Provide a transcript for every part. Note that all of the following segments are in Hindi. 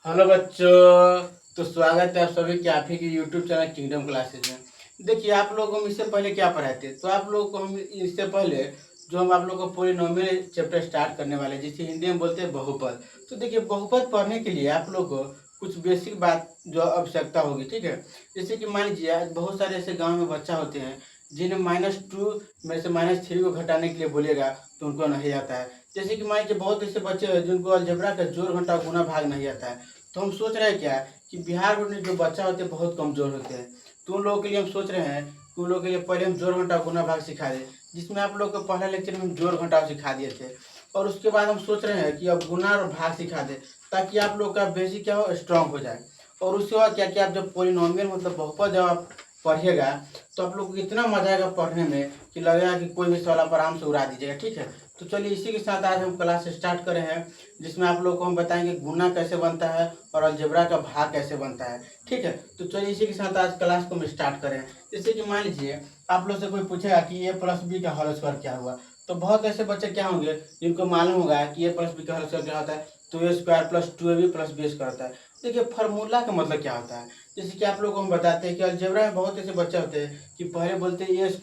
हेलो बच्चों। तो स्वागत है आप सभी के आप ही के यूट्यूब चैनल किंगडम क्लासेज में। देखिए आप लोगों को हम इससे पहले क्या पढ़ाए थे, तो आप लोगों को हम इससे पहले जो हम आप लोगों को पोलिनोमियल चैप्टर स्टार्ट करने वाले हैं, जिसे हिंदी में बोलते हैं बहुपद। तो देखिए बहुपद पढ़ने के लिए आप लोग को कुछ बेसिक बात जो आवश्यकता होगी, ठीक है। जैसे कि मान लीजिए आज बहुत सारे ऐसे गाँव में बच्चा होते हैं जिन्हें -2 में से -3 को घटाने के लिए बोलेगा तो उनको नहीं आता है। जैसे कि मान लीजिए बहुत ऐसे बच्चे हैं जिनको अलजेब्रा का जोड़ घटा गुना भाग नहीं आता है। तो हम सोच रहे हैं क्या कि बिहार बोर्ड में जो बच्चा होते हैं बहुत कमजोर होते हैं, तो उन लोगों के लिए हम सोच रहे हैं कि उन लोगों के लिए पहले हम जोड़ घटाव गुना भाग सिखा दें, जिसमें आप लोग को पहला लेक्चर में हम जोड़ घटाव सिखा दिए थे। और उसके बाद हम सोच रहे हैं कि अब गुना और भाग सिखा दें, ताकि आप लोग का बेसिक क्या हो स्ट्रांग हो जाए। और उसके बाद क्या क्या आप जब पोलिनोमियल मतलब बहुपद जब आप पढ़िएगा तो आप लोग को इतना मजा आएगा पढ़ने में कि लगेगा कि कोई भी सवाल आप आराम से उड़ा दीजिएगा, ठीक है। तो चलिए इसी के साथ आज हम क्लास स्टार्ट करें हैं, जिसमें आप लोगों को हम बताएंगे गुना कैसे बनता है और अलजेब्रा का भाग कैसे बनता है, ठीक है। तो चलिए इसी के साथ आज क्लास को हम स्टार्ट करें। जैसे कि मान लीजिए आप लोग से कोई पूछेगा कि a+b का होल स्क्वायर क्या हुआ, तो बहुत ऐसे बच्चे क्या होंगे जिनको मालूम होगा कि a+b का होल स्क्वायर क्या होता है, तो a² + 2ab + b स्क्वायर होता है। देखिए फार्मूला का मतलब क्या होता है, जैसे कि आप लोग को हम बताते हैं कि अलजेब्रा में बहुत ऐसे बच्चे होते हैं कि पहले बोलते हैं a² +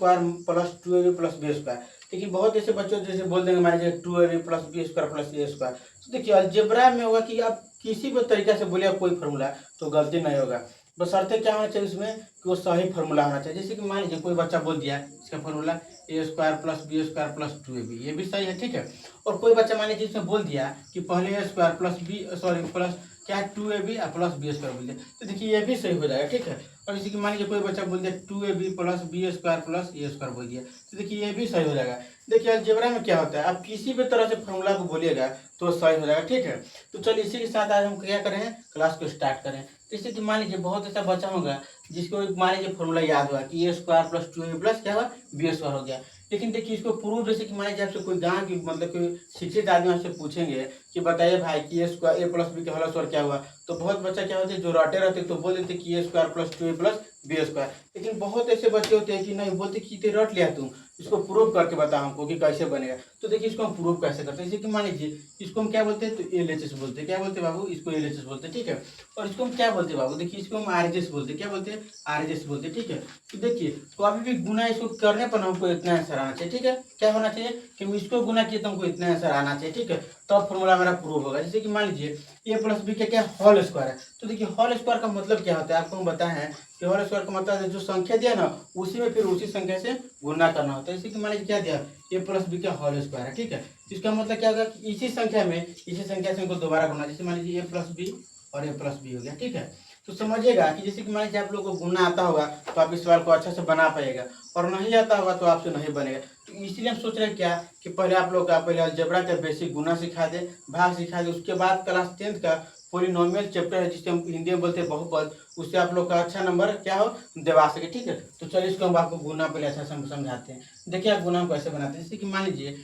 2ab + b स्क्वायर, लेकिन बहुत ऐसे बच्चों जैसे बोल देंगे मान लीजिए 2ab + b square + a square. तो देखिए अलजेब्रा में होगा कि आप किसी भी तरीके से बोलिए कोई फार्मूला तो गलती नहीं होगा, बशर्ते क्या होना चाहिए उसमें कि वो सही फार्मूला होना चाहिए। जैसे कि मान लीजिए कोई बच्चा बोल दिया इसका फार्मूला a² + b² + 2ab, ये भी सही है, ठीक है। और कोई बच्चा मान लीजिए इसमें बोल दिया कि पहले a² + b सॉरी प्लस क्या है 2ab + b स्क्वायर बोल दिया, तो देखिए ये भी सही हो जाएगा, ठीक है। और जैसे कि मान लीजिए कोई बच्चा बोल दिया 2ab + b² + a स्क्वायर बोल दिया, तो देखिए ये भी सही हो जाएगा। देखिए अलजेब्रा में क्या होता है, आप किसी भी तरह से फार्मूला को बोलिएगा तो सही हो जाएगा, ठीक है। तो चलिए इसी के साथ आज हम क्या करें क्लास को स्टार्ट करें। जैसे कि मान लीजिए बहुत ऐसा बच्चा होगा जिसको मान लीजिए फार्मूला याद हुआ कि a² + 2ab + क्या हुआ b स्क्वायर हो गया, लेकिन देखिए इसको प्रूव जैसे कि मान लीजिए आपसे कोई गाँव की मतलब कोई शिक्षित आदमी आपसे पूछेंगे कि बताइए भाई कि a² a+b का होल स्क्वायर क्या हुआ, तो बहुत बच्चा क्या होते हैं जो रटे रहते तो बोल देते कि a² + 2ab + b स्क्वायर। लेकिन बहुत ऐसे बच्चे होते हैं कि नहीं बोलते कि ते रट लिया तुम, इसको प्रूव करके बता हमको कि कैसे बनेगा। तो देखिए इसको हम प्रूव कैसे करते हैं, जैसे कि मान लीजिए इसको हम क्या बोलते हैं, तो एलएचएस बोलते हैं। क्या बोलते हैं बाबू, इसको एलएचएस बोलते हैं, ठीक है। और इसको हम क्या बोलते हैं बाबू, देखिए इसको हम आरएचएस बोलते हैं। क्या बोलते हैं, आरएचएस बोलते हैं, ठीक है। तो देखिए तो अभी भी गुना इसको करने पर हमको इतना आंसर आना चाहिए, ठीक है। क्या होना चाहिए कि हम इसको गुना किए तो हमको इतना आंसर आना चाहिए, ठीक है। तब फॉर्मूला मेरा प्रूव होगा। जैसे कि मान लीजिए a+b का क्या होल स्क्वायर है, तो देखिए होल स्क्वायर का मतलब क्या होता है आपको हम बताए हैं कि होल स्क्वायर का मतलब है जो संख्या दिया ना उसी में फिर उसी संख्या से गुना करना होता है। जैसे कि मान लीजिए क्या दिया a+b का होल स्क्वायर है, ठीक है। इसका मतलब क्या होगा कि इसी संख्या से उनको दोबारा गुना, जैसे मान लीजिए a+b और a+b हो गया, ठीक है। तो समझिएगा कि जैसे कि मान लीजिए आप लोगों को गुना आता होगा तो आप इस सवाल को अच्छा से बना पाएगा, और नहीं आता होगा तो आपसे नहीं बनेगा। तो इसलिए हम सोच रहे हैं क्या कि पहले आप लोग का पहले अलजेब्रा का बेसिक गुना सिखा दे, भाग सिखा दे, उसके बाद क्लास 10th का पोलिनोमियल चैप्टर है जिसे हम हिंदी में बोलते हैं बहुपद, उससे आप लोग का अच्छा नंबर क्या हो दिवा सके, ठीक है। तो चलिए इसको हम आपको गुना पहले अच्छा समझाते हैं। देखिए आप गुना कैसे बनाते हैं, जैसे कि मान लीजिए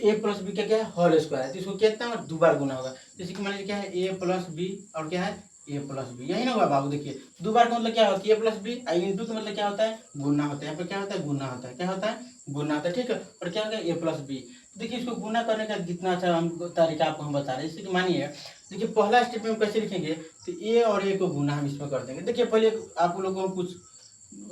a+b का क्या है होल स्क्वायर है, तो इसको कितना बार दो बार गुना होगा। जैसे कि मान लीजिए क्या है a+b और क्या है a+b, यही ना होगा बाबू। देखिए दो बार का मतलब क्या होता है a+b, इंटू का मतलब क्या होता है गुना होता है। यहाँ पे क्या होता है गुना होता है, क्या होता है गुना होता है, ठीक है। और क्या होगा a+b। देखिए इसको गुना करने का जितना अच्छा हम तरीका आपको हम बता रहे हैं। जैसे कि मानिए देखिए पहला स्टेप में हम कैसे लिखेंगे, तो a और a को गुना हम इसमें कर देंगे। देखिए पहले आप लोगों को कुछ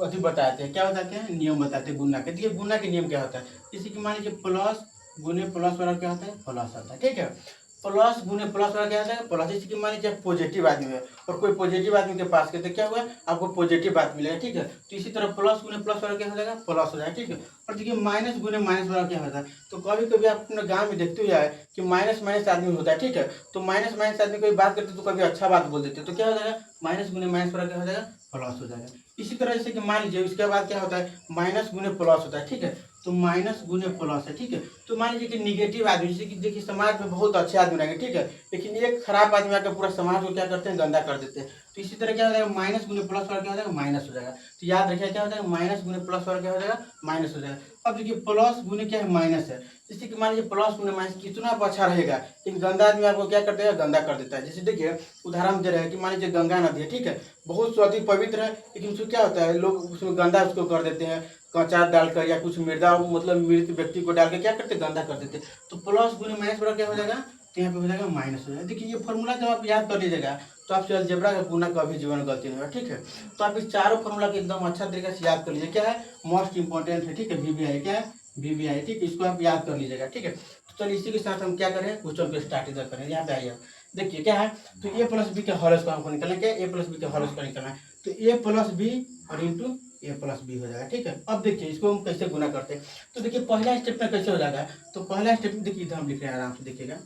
अथी बताते हैं, क्या बताते हैं नियम बताते हैं गुना के। देखिए गुना के नियम क्या होता है, जैसे कि मान लीजिए प्लस गुने प्लस वाला क्या होता है प्लस होता है, ठीक है। प्लस गुने प्लस वाला क्या होता है प्लस। जैसे कि मान लीजिए पॉजिटिव आदमी है और कोई पॉजिटिव आदमी के पास तो क्या हुआ आपको पॉजिटिव बात मिलेगा, ठीक है। तो इसी तरह प्लस गुने प्लस वाला क्या हो जाएगा प्लस हो जाएगा, ठीक है। और देखिए माइनस गुने माइनस वाला क्या होता है, तो कभी कभी आप अपने गाँव में देखते हुए आए कि माइनस माइनस आदमी होता है, ठीक है। तो माइनस माइनस आदमी कोई बात करते तो कभी अच्छा बात बोल देते, तो क्या हो जाएगा माइनस गुने माइनस वाला क्या हो जाएगा प्लस हो जाएगा। इसी तरह जैसे कि मान लीजिए उसके बाद क्या होता है माइनस गुने प्लस होता है, ठीक है। तो माइनस गुने प्लस है, ठीक है। तो मान लीजिए कि निगेटिव आदमी, जैसे कि देखिए समाज में बहुत अच्छे आदमी रहेंगे, ठीक है, लेकिन एक खराब आदमी आकर पूरा समाज को क्या करते हैं गंदा कर देते हैं। तो इसी तरह क्या हो जाएगा माइनस गुने प्लस वाला क्या हो जाएगा माइनस हो जाएगा। तो याद रखिए क्या हो जाएगा माइनस गुने प्लस वाला क्या हो जाएगा माइनस हो जाएगा। अब देखिए प्लस गुने क्या है माइनस है, जैसे कि मान लीजिए प्लस गुने माइनस कितना अच्छा रहेगा, लेकिन गंदा आदमी आपको क्या कर देगा गंदा कर देता है। जैसे देखिए उदाहरण दे रहे हैं कि मान लीजिए गंगा नदी है, ठीक है, बहुत अति पवित्र है, लेकिन उसको क्या होता है लोग उसमें गंदा उसको कर देते हैं, कचार डालकर या कुछ मृदा मतलब मृत व्यक्ति को डाल के क्या करते गंदा कर देते। तो प्लस गुने माइनस बड़ा क्या हो जाएगा, तो यहाँ पे हो जाएगा माइनस हो जाएगा। देखिए ये फॉर्मूला जब आप याद कर लीजिएगा तो आपसे अलजेब्रा का गुना कभी जीवन में गलती नहीं होगा, ठीक है। तो आप इस चारों फॉर्मूला को एकदम अच्छा तरीके से याद कर लीजिए। क्या है मोस्ट इंपॉर्टेंट है, ठीक है, बीबीआई क्या है, बीबीआई, ठीक है, इसको आप याद कर लीजिएगा, ठीक है। तो चलिए इसी के साथ हम क्या करें, क्वेश्चन को स्टार्ट इधर करें। यहाँ पे आइए, देखिए क्या है, तो ए प्लस बी के होल स्क्वायर हमको निकलना, क्या ए प्लस बी के होल स्क्वायर निकलना है, तो ए प्लस बी और इंटू ए प्लस बी हो जाएगा, ठीक है। अब देखिए इसको हम कैसे गुना करते हैं, तो देखिए पहला स्टेप में कैसे हो जाएगा, तो पहला स्टेप में देखिए इधर हम लिख रहे हैं, आराम से देखिएगा,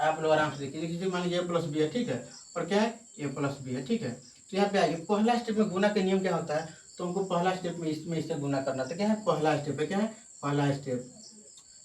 आप लोग आराम से देखिए, मान लीजिए ए प्लस बी है, ठीक है, और क्या है ए प्लस बी है, ठीक है। तो यहाँ पे आइए, पहला स्टेप में गुना का नियम क्या होता है, तो हमको पहला स्टेप में इसमें इससे गुना करना था, क्या है पहला स्टेप है, क्या है पहला स्टेप।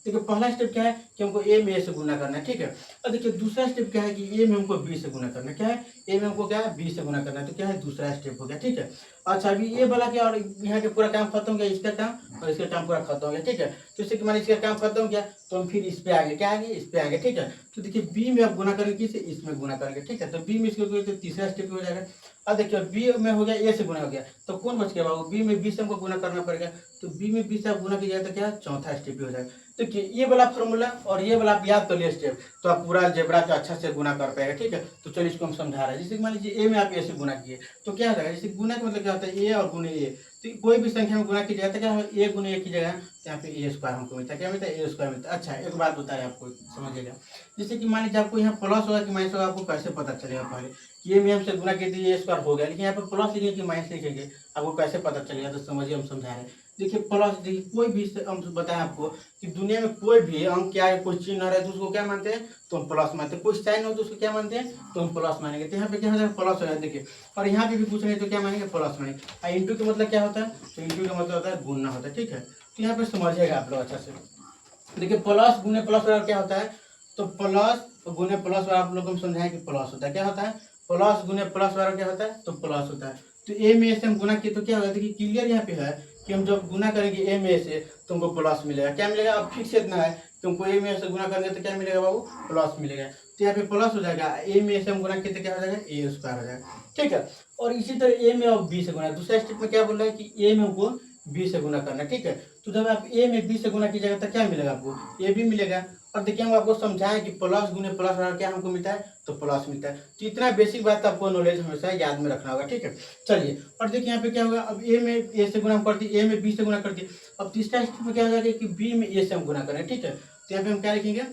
देखिए पहला स्टेप क्या है कि हमको ए में ए से गुना करना है, ठीक है। और देखिए दूसरा स्टेप क्या है कि ए में हमको बी से गुना करना है, क्या है ए में हमको क्या है बी से गुना करना है, तो क्या है दूसरा स्टेप हो गया, ठीक है। अच्छा अभी ये वाला क्या, और यहाँ के पूरा काम खत्म हो गया, इसका काम और इसका काम पूरा खत्म हो गया, ठीक है। तो इससे मान इसका काम खत्म हो गया, तो हम फिर इस पे आगे क्या आगे, इस पे आगे, ठीक है। तो देखिए बी में आप गुना करेंगे किससे, इसमें गुना करेंगे, ठीक है। तो बी में इसको तो तीसरा स्टेप हो जाएगा। अब देखिए बी में हो गया ए से गुना हो गया, तो कौन बच गया बाबू, बी में बी से हमको गुना करना पड़ेगा, तो बी में बी से आप गुना किया तो क्या चौथा स्टेप हो जाएगा। देखिए ये वाला फॉर्मूला और ये वाला आप याद कर लिए स्टेप, तो आप पूरा जेब्रा का अच्छा से गुना कर पाएगा, ठीक है। तो चलिए इसको हम समझा रहे हैं, जैसे मान लीजिए ए में आप ए से गुना किए, तो क्या हो जाएगा, जैसे गुना का मतलब क्या होता है ए और गुने ए, तो कोई भी संख्या में गुना की जाए तो क्या है ए गुने ए की जगह, तो यहाँ पे ए स्क्वायर हमको मिलता है, क्या मिलता है ए स्क्वायर मिलता है। अच्छा एक बात बता रहे हैं आपको, समझिएगा, जैसे कि मान लीजिए आपको यहाँ प्लस होगा कि माइनस होगा, आपको कैसे पता चलेगा, पहले ये में हमसे गुना किए थे ए स्क्वायर हो गया, लेकिन यहाँ पे प्लस लिखेंगे कि माइनस लिखेंगे, आपको कैसे पता चलेगा, तो समझिए हम समझा रहे हैं। देखिए प्लस, देखिए कोई भी हम बताएं आपको कि दुनिया में कोई भी अंक क्या है, कोई चिन्ह रहे तो उसको क्या मानते हैं, तो हम प्लस मानते हैं, कोई साइन हो तो उसको क्या मानते हैं, तो हम प्लस मानेंगे। तो यहाँ पे क्या हो जाएगा प्लस हो जाएगा, देखिए, और यहाँ पे भी पूछ रहे हैं तो क्या मानेंगे प्लस मानेंगे। इंटू का मतलब क्या होता है, तो इंटू का मतलब होता है गुना होता है, ठीक है। तो यहाँ पे समझिएगा आप लोग अच्छा से। देखिए प्लस गुने प्लस बराबर क्या होता है, तो प्लस गुने प्लस बराबर आप लोग को हम समझाएं कि प्लस होता है, क्या होता है प्लस गुने प्लस बराबर क्या होता है, तो प्लस होता है। तो ए में से हम गुना किए तो क्या होगा, देखिए क्लियर यहाँ पे है कि हम जब गुना करेंगे ए में से तो हमको प्लस मिलेगा, क्या मिलेगा, अब फिक्स इतना है, तुमको ए में से गुना करेंगे तो क्या मिलेगा बाबू, प्लस मिलेगा। तो यहाँ पे प्लस हो जाएगा, ए में से हम गुना किए तो क्या हो जाएगा ए स्क्वायर हो जाएगा, ठीक है। और इसी तरह ए में अब बी से गुना, दूसरा स्टेप में क्या बोल रहा है कि ए में हमको बी से गुना करना है, ठीक है। तो जब आप ए में बी से गुना कीजिएगा तो क्या मिलेगा आपको, ए बी मिलेगा। और देखिए हम आपको समझाएं कि प्लस गुने प्लस बराबर क्या हमको मिलता है, तो प्लस मिलता है। तो इतना बेसिक बात आपको नॉलेज हमेशा याद में रखना होगा, ठीक है। चलिए और देखिए यहाँ पे क्या होगा, अब ए में ए से गुना कर दिए, ए में बी से गुना कर दिए, अब तीसरा स्टेप में क्या हो जाएगा कि बी में ए से हम गुना करें, ठीक है। तो यहाँ पे हम क्या लिखेंगे,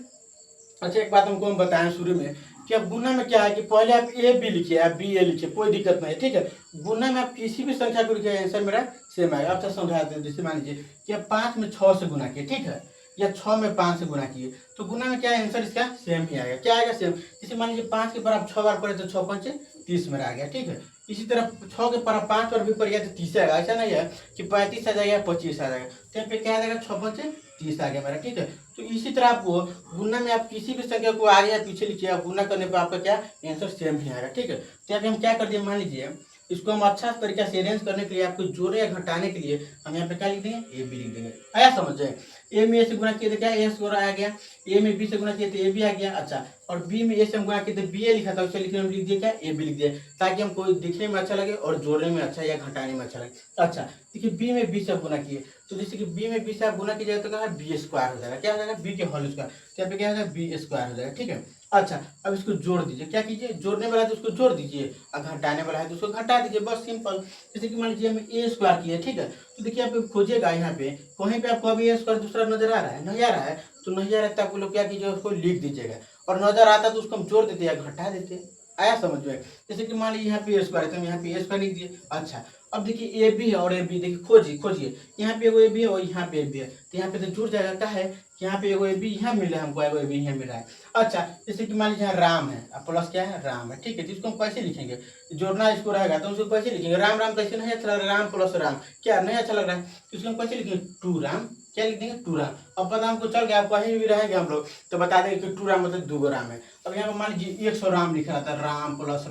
अच्छा एक बात हमको हम बताएं शुरू में कि अब गुना में क्या है कि पहले आप ए बी लिखिए, आप बी ए लिखिए, कोई दिक्कत नहीं है, ठीक है। गुना में आप किसी भी संख्या को लिखिए, आंसर मेरा सेम आएगा। अब तक समझा दें, जैसे मान लीजिए कि आप 5 में 6 से गुना किए, ठीक है, या 6 में 5 से गुना किए, तो गुना में क्या है आंसर इसका सेम ही आएगा, क्या आएगा सेम। जैसे मान लीजिए 5 के पर आप 6 बार पढ़े तो 6 5 30 मेरा आ गया, ठीक है। इसी तरह 6 के पर 5 बार भी पड़ गया तो 30 आएगा, ऐसा नहीं है कि 35 आ जाएगा 25 आ जाएगा, तो यहाँ पे क्या आ जाएगा 6 5 30 आ गया मेरा, ठीक है। तो इसी तरह आपको गुना में आप किसी भी संख्या को आगे या पीछे लिखिए, आप गुना करने पर आपका क्या आंसर सेम ही आएगा, ठीक है। तो यहाँ पे हम क्या कर दिए, मान लीजिए इसको हम अच्छा तरीके से अरेंज करने के लिए, आपको जोड़ने या घटाने के लिए हम यहाँ पे क्या लिख देंगे, ए बी लिख देंगे। आया समझ जाए, ए में ए से गुना किए तो क्या ए स्क्वायर आ गया, ए में बी से गुना किए तो ए बी आ गया। अच्छा और बी में ए से हम गुना किए तो बी ए लिखा था, उससे लिखने में लिख दिया क्या ए बी लिख दिया, ताकि हमको दिखने में अच्छा लगे और जोड़ने में अच्छा या घटाने में अच्छा लगे। अच्छा देखिए बी में बी से गुना किए, तो जैसे कि बी में बी से आप गुना कीजिएगा तो क्या है बी स्क्वायर हो जाएगा, क्या हो जाएगा बी के होल स्क्वायर, तो यहाँ पे क्या हो जाएगा बी स्क्वायर हो जाएगा, ठीक है। अच्छा अब इसको जोड़ दीजिए, क्या कीजिए, जोड़ने वाला है तो उसको जोड़ दीजिए और घटाने वाला है तो उसको घटा दीजिए, बस सिंपल। जैसे कि मान लीजिए हमें ए स्क्वायर किए, ठीक है, तो देखिए आप खोजिएगा यहाँ पे कहीं पे आपको अभी ए स्क्वायर दूसरा नजर आ रहा है, नहीं आ रहा है, तो नहीं आ रहा है तो आप लोग क्या कीजिए उसको लिख दीजिएगा, और नजर आता तो उसको हम जोड़ देते या घटा देते। आया समझ में, जैसे कि मान लीजिए यहाँ पे ए स्क्वायर है तो हम यहाँ पे ए स्क्वायर लिख दिए। अच्छा अब देखिए ए बी है और ए बी, देखिए खोजिए यहाँ पे एगो ए बी है और यहाँ पे ए बी है, तो यहाँ पे तो जुड़ जाएगा, क्या है कि यहाँ पे एगो ए बी यहाँ मिल रहा है हमको, एगो ए बी यहाँ मिल रहा है। अच्छा जैसे कि मान लीजिए यहाँ राम है, अब प्लस क्या है राम है, ठीक है, तो इसको हम कैसे लिखेंगे, जोड़ना इसको रहेगा तो उसको कैसे लिखेंगे, राम राम कैसे नहीं अच्छा लग रहा है, राम प्लस राम क्या नहीं अच्छा लग रहा है, तो इसको हम कैसे लिखेंगे टू राम, क्या लिख देंगे टू राम। अब पता हमको चल गया, कहीं भी रहेंगे हम लोग तो बता देंगे कि टू राम मतलब 2 राम है। अब यहाँ पर मान लीजिए 100 राम लिखा रहता है, राम प्लस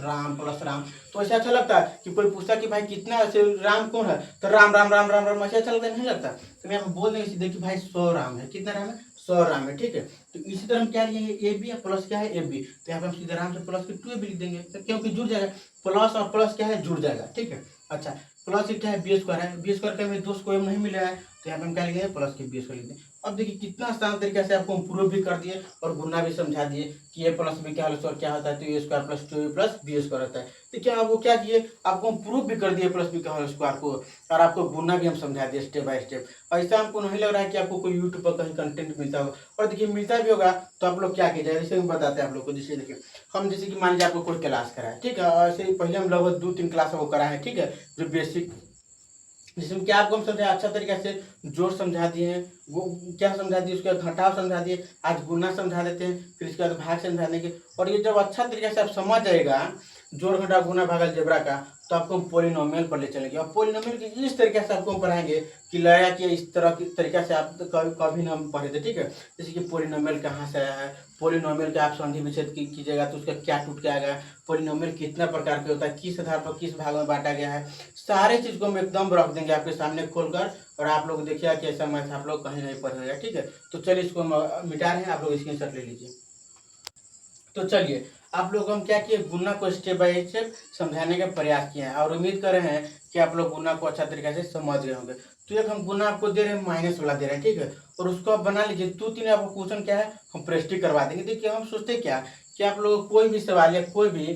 राम, तो ऐसा अच्छा लगता है कि कोई पूछता कि भाई कितना ऐसे राम कौन है, तो राम राम राम राम राम ऐसे अच्छा लगता नहीं लगता, तो मैं यहाँ पर बोल देंगे सीधे कि भाई 100 राम है, कितना राम है 100 राम है, ठीक है। तो इसी तरह हम क्या लिखेंगे ए बी प्लस क्या है ए बी, तो यहाँ पे हम सीधे राम से प्लस के 2 ए बी लिख देंगे, तो क्योंकि जुड़ जाएगा, प्लस और प्लस क्या है जुड़ जाएगा, ठीक है। अच्छा, प्लस क्या है, बी स्क्वायर है, बी स्क्वायर का हमें दोस्त कोई नहीं मिला है, तो यहाँ पे हम क्या लिखेंगे, प्लस के बी स्क्वायर लिख दें। अब देखिए कितना आसान तरीके से आपको हम प्रूफ भी कर दिए और गुना भी समझा दिए कि ए प्लस बी क्या स्क्वायर क्या होता है, तो A square plus 2 plus B square होता है। तो क्या आपको क्या किए, आपको हम प्रूफ भी कर दिए प्लस बी का स्क्वायर को, और आपको गुना भी हम समझा दिए स्टेप बाय स्टेप। ऐसा हमको नहीं लग रहा है कि आपको कोई यूट्यूब पर कहीं कंटेंट मिलता होगा, और देखिए मिलता भी होगा तो आप लोग क्या कीजिए, जैसे हम बताते हैं आप लोग को। जैसे देखिए हम जैसे कि मान लीजिए आपको कोई क्लास कराए, ठीक है, ऐसे ही पहले हम लगभग 2-3 क्लास वो कराए हैं, ठीक है, जो बेसिक, जिसमें क्या आपको हम समझाए अच्छा तरीके से, जोड़ समझा दिए हैं, वो क्या समझा दिए, उसके बाद घटाव समझा दिए, आज गुना समझा देते हैं, फिर इसके बाद भाग समझा देंगे। और ये जब अच्छा तरीके से आप समझ जाएगा जोड़ घटाव गुना भाग अलजेब्रा का, तो आपको हम पोलिनोमियल पर ले चलेंगे, और पोलिनोमियल की इस तरीके से आपको हम पढ़ाएंगे कि लगा कि इस तरह की तरीके से आप कभी ना हम पढ़े थे, ठीक है। जैसे कि पोलिनोमियल कहाँ से आया है, पोलिनोमियल का आप संधि विच्छेद कीजिएगा तो उसका क्या टूट के आएगा, पोलिनोमियल कितना प्रकार के होता है, किस आधार पर किस भाग में बांटा गया है, सारे चीज को हम एकदम रख देंगे आपके सामने खोलकर, और आप लोग देखिए कि ऐसा मैथ आप लोग कहीं नहीं पढ़ेगा, ठीक है। तो चलिए इसको हम मिटा रहे हैं, आप लोग स्क्रीनशॉट ले लीजिए। तो चलिए आप लोग हम क्या किए, गुना को स्टेप बाय स्टेप समझाने का प्रयास किए हैं, और उम्मीद कर रहे हैं कि आप लोग गुना को अच्छा तरीके से समझ गए होंगे। तो एक हम गुना आपको दे रहे हैं, माइनस वाला दे रहे हैं, ठीक है, और उसको आप बना लीजिए। 2-3 आपको क्वेश्चन क्या है, हम प्रैक्टिस करवा देंगे। देखिए हम सोचते क्या कि आप लोग कोई भी सवाल या कोई भी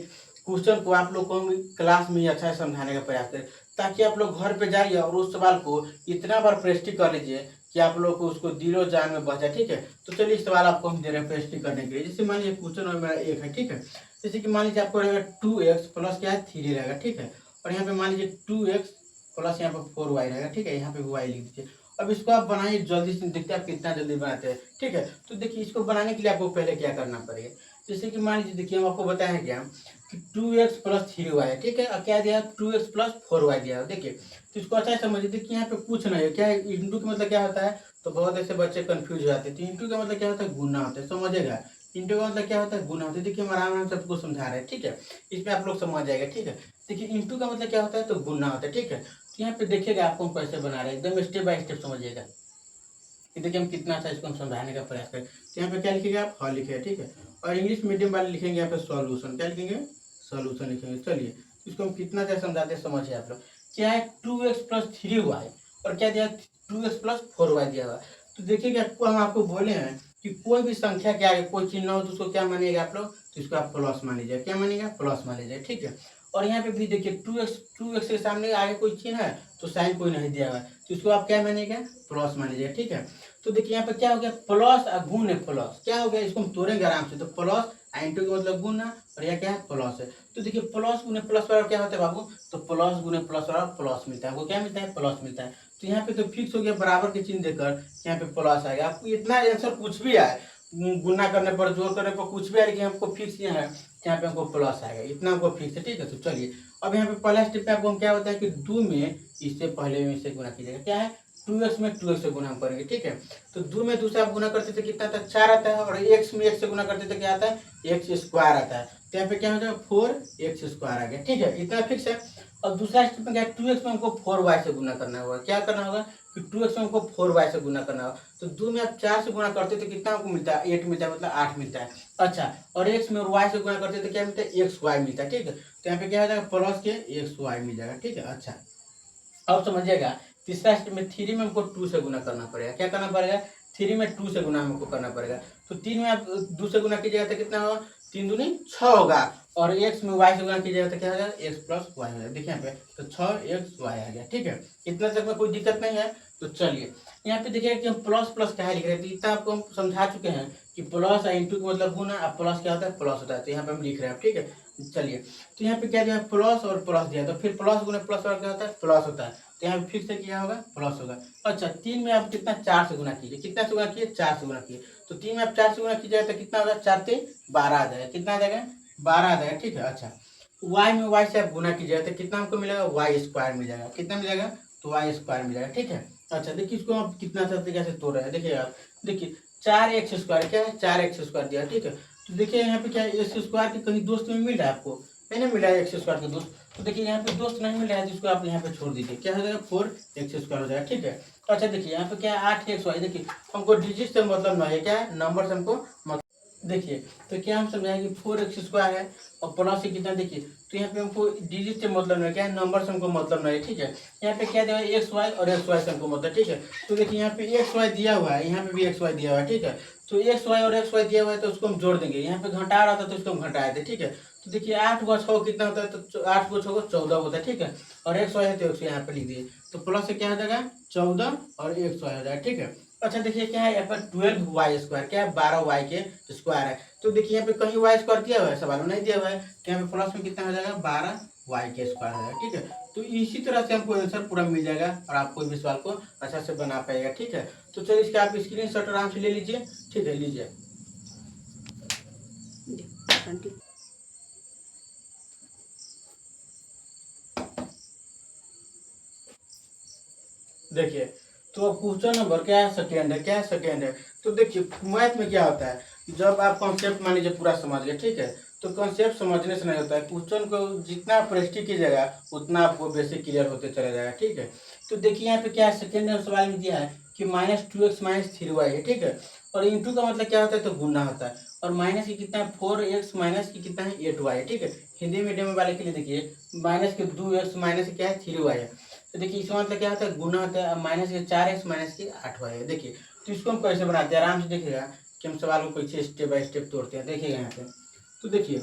क्वेश्चन को आप लोग को हम क्लास में ही अच्छा से समझाने का प्रयास करें, ताकि आप लोग घर पे जाइए और उस सवाल को इतना बार प्रैक्टिस कर लीजिए कि आप लोग को उसको दिलो जान में बचा, ठीक है। तो चलिए इस सवाल आपको हम दे रहे हैं प्रैक्टिस करने के लिए। जैसे मान लीजिए क्वेश्चन मेरा एक है, ठीक है, जैसे कि मान लीजिए आपको रहेगा 2x प्लस क्या है 3 रहेगा, ठीक है, और यहाँ पे मान लीजिए 2x प्लस यहाँ पे 4y रहेगा, ठीक है, यहाँ पे y लिख दीजिए। अब इसको आप बनाइए जल्दी से, देखते हैं आप कितना जल्दी बनाते हैं, ठीक है। तो देखिए इसको बनाने के लिए आपको पहले क्या करना पड़ेगा। जैसे कि मान लीजिए, देखिए हम आपको बताया है क्या कि 2x प्लस 3y है, ठीक है, और क्या दिया 2x प्लस 4y दिया है। देखिए तो इसको अच्छा समझिए, देखिए यहाँ पे कुछ नहीं है, क्या है, इंटू का मतलब क्या होता है, तो बहुत ऐसे बच्चे कंफ्यूज हो जाते हैं। तो इंटू का मतलब क्या होता है, गुना होता है, समझेगा। इंटू का मतलब क्या होता है, गुना होता है। देखिए हम आराम आराम सबको समझा रहे हैं, ठीक है, इसमें आप लोग समझ जाएगा, ठीक है। देखिए इंटू का मतलब क्या होता है, तो गुना होता है, ठीक है। तो यहाँ पे देखिएगा आपको हम कैसे बना रहे हैं, एकदम स्टेप बाय स्टेप समझिएगा कि देखिए हम कितना अच्छा इसको हम समझाने का प्रयास करें। तो यहाँ पे क्या लिखेंगे आप, हल लिखे, ठीक है, और इंग्लिश मीडियम वाले लिखेंगे यहाँ पे सॉल्यूशन, क्या लिखेंगे, सॉल्यूशन लिखेंगे। चलिए इसको हम कितना अच्छा समझाते हैं, समझिए आप लोग। क्या है 2x प्लस 3y, और क्या दिया 2x प्लस 4y दिया हुआ। तो देखिएगा हम आपको बोले हैं कि कोई भी संख्या के आगे कोई चिन्ह हो तो उसको क्या मानिएगा आप लोग, तो इसको आप प्लस मान लीजिए, क्या मानिएगा, प्लस मान लीजिए, ठीक है। और यहाँ पे भी देखिए 2x के सामने आगे कोई चिन्ह है तो साइन कोई नहीं दिया हुआ है, तो इसको आप क्या मानिएगा, प्लस मान लीजिए, ठीक है। तो देखिए यहाँ पे क्या हो गया, प्लस और गुण है, प्लस क्या हो गया, इसको हम तोड़ेंगे आराम से। तो प्लस इंटू का मतलब गुना, और यह क्या है, प्लस है। तो देखिए प्लस गुने प्लस बराबर क्या होता है बाबू, तो प्लस गुने प्लस बराबर प्लस मिलता है, वो क्या मिलता है, प्लस मिलता है। तो यहाँ पे तो फिक्स हो गया, बराबर के चिन्ह देकर यहाँ पे प्लस आएगा। आपको इतना आंसर कुछ भी आए, गुना करने पर, जोड़ करने पर कुछ भी आए, लेकिन हमको फिक्स ये है कि यहाँ पे हमको प्लस आएगा, इतना हमको फिक्स है, ठीक है। तो चलिए अब यहाँ पे पहला स्टेप पे आपको क्या होता है कि 2 में इससे पहले में इससे गुना कीजिएगा, क्या है 2x में 2x से गुना हम करेंगे, ठीक है। तो 2 में दूसरा आप गुना करते थे कितना आता है, 4 आता है, और x में x से गुना करते थे क्या आता है, x स्क्वायर आता है। तो यहाँ पे क्या हो जाएगा 4x स्क्वायर आ गया, ठीक है, इतना फिक्स है। और दूसरा स्टेप में क्या है, 2x में हमको 4y से गुना करना होगा, क्या करना होगा कि 2x में हमको 4y से गुना करना होगा। तो 2 में आप 4 से गुना करते तो कितना हमको मिलता है, 8 मिलता है, मतलब 8 मिलता है। अच्छा, और x में और y से गुना करते तो क्या मिलता है, xy मिलता है, ठीक है। तो यहाँ पे क्या हो जाएगा, प्लस के xy मिल जाएगा, ठीक है। अच्छा अब समझिएगा तीसरा स्टेप में 3 में हमको 2 से गुना करना पड़ेगा, क्या करना पड़ेगा, 3 में 2 से गुना हमको करना पड़ेगा। तो 3 में आप 2 से गुना कीजिएगा तो कितना होगा, 3 दूनी 6 होगा, और x में y से गुना कीजिएगा तो क्या हो जाएगा, x प्लस वाई हो जाएगा। देखिए यहाँ पे तो 6xy आ गया, ठीक है, इतना तक में कोई दिक्कत नहीं है। तो चलिए यहाँ पे देखिए कि हम प्लस प्लस क्या लिख रहे हैं, तो इतना आपको हम समझा चुके हैं कि प्लस इंटू का मतलब गुना, अब प्लस क्या होता है, प्लस होता है, तो यहाँ पे हम लिख रहे हैं, ठीक है। चलिए तो यहाँ पे क्या दिया, प्लस और प्लस दिया, तो फिर प्लस गुना प्लस और क्या होता है, प्लस होता है, तो यहाँ पे फिर से क्या होगा, प्लस होगा। अच्छा 3 में आप कितना, 4 से गुना कीजिए, कितना से गुना किए, 4 से गुना किए। तो 3 में आप 4 से गुना कीजिएगा तो कितना होगा, 4 से 12 आ जाएगा, कितना आ जाएगा, 12 आ जाएगा, ठीक है। अच्छा y में y से आप गुना कीजिएगा तो कितना हमको मिलेगा, y स्क्वायर मिल जाएगा, कितना मिल जाएगा, तो y स्क्वायर मिल जाएगा, ठीक है। अच्छा देखिए इसको आप कितना अच्छा तरीके से तोड़ रहे हैं, देखिए आप देखिए 4x स्क्वायर, क्या है 4x स्क्वायर दिया, ठीक है। तो देखिए यहाँ पे क्या है, एक्स स्क्वायर के कहीं दोस्त में मिल रहा है आपको, नहीं ना मिल रहा है एक्स स्क्वायर के दोस्त। तो देखिए यहाँ पे दोस्त नहीं मिल रहा है, जिसको आप यहाँ पे छोड़ दीजिए, क्या हो जाएगा 4x स्क्वायर हो जाएगा, ठीक है। अच्छा देखिए यहाँ पे क्या है 8xy, देखिए हमको डिजिट से मतलब नहीं है, क्या है नंबर से हमको मतलब, देखिए, तो क्या हम समझाएं कि 4x² है और प्लस से कितना देखिए, तो यहाँ पे हमको डिजिट से मतलब नहीं, क्या है, नंबर से हमको मतलब नहीं, ठीक है। यहाँ पे क्या दिया है, एक्स वाई, और एक्स वाई से हमको मतलब, ठीक है। तो देखिए यहाँ पे एक्स वाई दिया हुआ है, यहाँ पे भी एक्स वाई दिया हुआ है, ठीक है। तो एक्स वाई और एक्स वाई दिया हुआ है तो उसको हम जोड़ देंगे, यहाँ पे घटा रहा था तो उसको हम घटाए थे, ठीक है। तो देखिए 8 × 6 कितना होता है, तो 8 × 6 = 14 होता है, ठीक है। और एक्स वाई है तो एक्स यहाँ पे लिख दिए, तो प्लस से क्या हो जाएगा 14 और एक्स वाई हो जाएगा, ठीक है। अच्छा देखिए क्या है, यहाँ पर 12y², क्या है, 12y के स्क्वायर है। तो देखिए यहाँ पे कहीं y² दिया हुआ है, सवाल में नहीं दिया हुआ है, तो यहाँ पे प्लस में कितना हो जाएगा 12y के स्क्वायर हो जाएगा, ठीक है। तो इसी तरह से हमको आंसर पूरा मिल जाएगा और आप कोई भी सवाल को अच्छा से बना पाएगा, ठीक है। तो चलिए इसका आप स्क्रीनशॉट आराम से ले लीजिए, ठीक है, लीजिए। देखिए, तो क्वेश्चन नंबर क्या है, सेकेंड है, क्या है, सेकेंड है। तो देखिए मैथ में क्या होता है, जब आप कॉन्सेप्ट मान लीजिए पूरा समझ गए, ठीक है, तो कॉन्सेप्ट समझने से नहीं होता है, क्वेश्चन को जितना आप प्रैक्टिस कीजिएगा उतना आपको बेसिक क्लियर होते चला जाएगा, ठीक है। तो देखिए यहाँ पे क्या है, सेकेंड सवाल में दिया है कि -2x - 3y है, ठीक है। और इंटू का मतलब क्या होता है, तो गुना होता है। और माइनस की कितना है, 4x माइनस की कितना है, 8y है, ठीक है। हिंदी मीडियम वाले के लिए देखिए, माइनस के 2x माइनस क्या है, 3y है। तो देखिए इसका मतलब क्या होता है, गुना होता है, माइनस के 4x माइनस के 8y है। देखिए तो इसको हम कैसे बनाते हैं, आराम से देखिएगा कि हम सवाल को कैसे स्टेप बाय स्टेप तोड़ते हैं, देखिएगा यहाँ पे। तो देखिए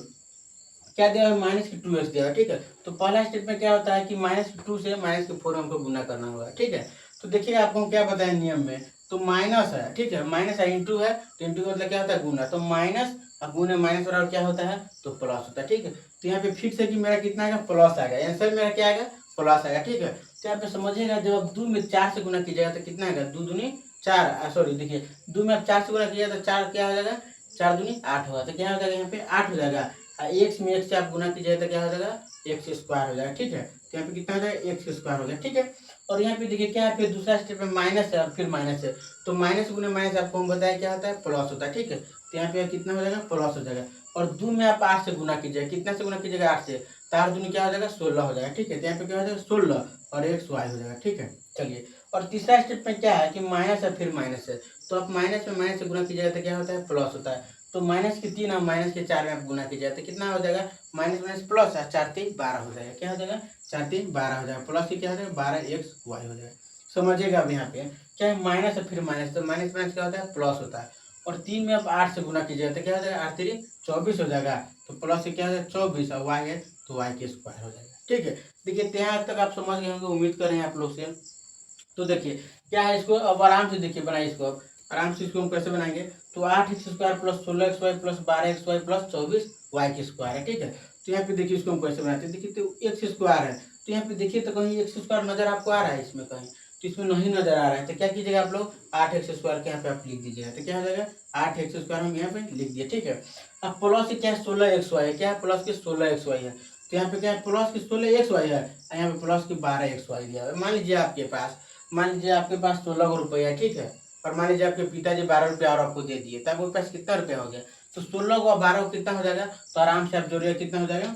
क्या दिया है, -2x दिया है, ठीक है। तो पहला स्टेप में क्या होता है कि -2 से -4 हमको गुना करना होगा, ठीक है। तो देखिए आपको हम क्या बताएं नियम में, तो माइनस है, ठीक है, माइनस है, इंटू है, तो इंटू का मतलब क्या होता है, गुना। तो माइनस और गुना माइनस बराबर क्या होता है, तो प्लस होता है, ठीक है। तो यहाँ पे फिक्स है कि मेरा कितना आएगा, प्लस आएगा, आंसर मेरा क्या आएगा, प्लस आएगा, ठीक है। तो यहाँ पे समझिएगा, जब आप 2 में 4 से गुना कीजिएगा तो कितना आएगा, 2 दूनी 4, सॉरी देखिए 2 में आप 4 से गुना कीजिएगा तो 4 क्या हो जाएगा, 4 दूनी 8 होगा, तो क्या हो जाएगा यहाँ पे 8 हो जाएगा। एक्स में एक्स से आप गुना कीजिए तो क्या हो जाएगा, x² हो जाएगा, ठीक है। तो यहाँ पे कितना हो जाएगा, x² हो गया, ठीक है। और यहाँ पे देखिए क्या है, फिर दूसरा स्टेप में माइनस है और फिर माइनस है, तो माइनस गुना माइनस आपको हम बताया क्या होता है, प्लस होता है, ठीक है। तो यहाँ पे कितना हो जाएगा, प्लस हो जाएगा। और 2 में आप 8 से गुना कीजिएगा, कितना से गुना कीजिएगा, 8 से, तो 8 दूनी क्या हो जाएगा, 16 हो जाएगा, ठीक है। तो यहाँ पे क्या हो जाएगा, 16 और XY हो जाएगा, ठीक है। चलिए, और तीसरा स्टेप में क्या है कि माइनस है फिर माइनस है, तो आप माइनस में माइनस से गुना कीजिएगा तो क्या होता है, प्लस होता है। तो माइनस के 3 और माइनस के 4 में आप गुना कीजिए तो कितना हो जाएगा, माइनस माइनस प्लस है, 4 3 12 हो जाएगा, क्या हो जाएगा, 4 3 12 हो जाएगा, प्लस की क्या हो जाएगा, 12XY हो जाएगा। समझिएगा अब यहाँ पे क्या है, माइनस है फिर माइनस, तो माइनस माइनस क्या होता है, प्लस होता है। और 3 में आप 8 से गुना कीजिएगा तो क्या हो जाएगा, 8 3 24 हो जाएगा, तो प्लस से क्या हो जाएगा, 24, और वाई है तो वाई के स्क्वायर हो जाएगा, ठीक है। देखिए यहाँ तक आप समझ गए होंगे, उम्मीद करें आप लोग से। तो देखिए क्या है, इसको अब आराम से देखिए बनाइए, इसको अब आराम से इसको हम कैसे बनाएंगे, तो 8x² plus 16xy plus 12xy plus 24y² है, ठीक है। तो यहाँ पे देखिए इसको हम कैसे बनाते हैं, देखिए तो x² है, तो यहाँ पे देखिए तो कहीं x² नजर आपको आ रहा है इसमें कहीं, तो इसमें नहीं नजर आ रहा है, तो क्या कीजिएगा आप लोग, 8x² के यहाँ पे आप लिख दीजिएगा, तो क्या हो जाएगा, 8x² हम यहाँ पे लिख दिए, ठीक है। अब प्लस से क्या है, 16xy है, क्या है, प्लस के 16xy है, तो यहाँ पे क्या है, प्लस के 16xy है, यहाँ पे प्लस के 12xy दिया है। मान लीजिए आपके पास 16 रुपया है, ठीक है। और मान लीजिए आपके पिताजी 12 रुपया और आपको दे दिए, तो आपके पास कितना रुपया हो गया, तो 16 को 12 को कितना हो जाएगा, तो आराम से आप जोड़िए, कितना हो जाएगा,